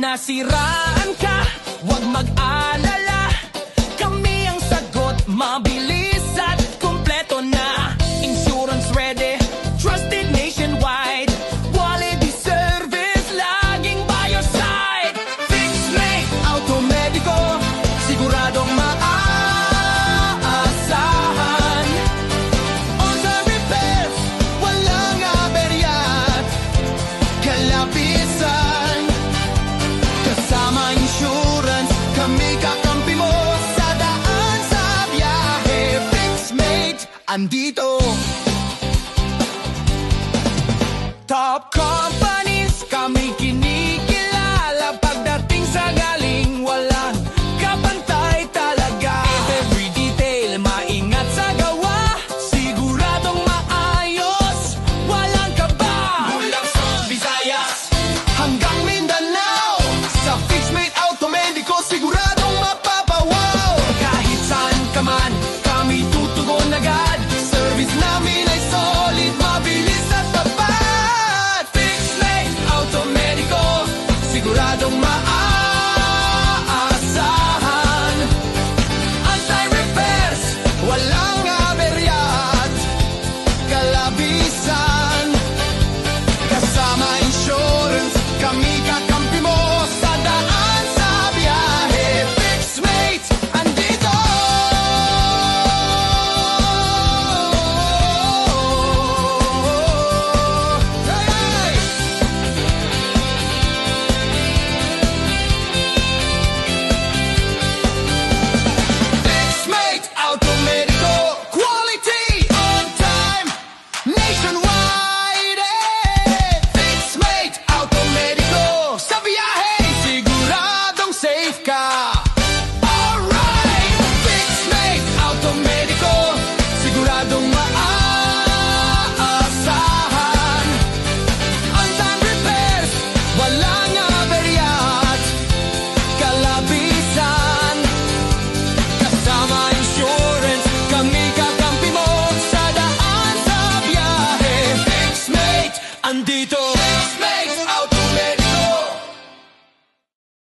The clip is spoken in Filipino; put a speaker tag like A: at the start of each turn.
A: nasiraan ka, huwag mag-alala. Kami ang sagot, mabilis at kumpleto na. Insurance ready, trusted nationwide. Quality service, laging by your side. FixMate Auto Medico, siguradong maaasahan. Auto repairs, walang aberya at kalapisan. Kasama insurance, kami kakampi mo sa daan sa biyahe. FixMate, andito. Top companies, kami kinikilala. Pagdating sa galing, walang kapantay talaga. Every detail, maingat sa gawa. Siguradong maayos, walang kaba. Mula sa Visayas hanggang Mindanao, sa FixMate Auto Medico, sigurado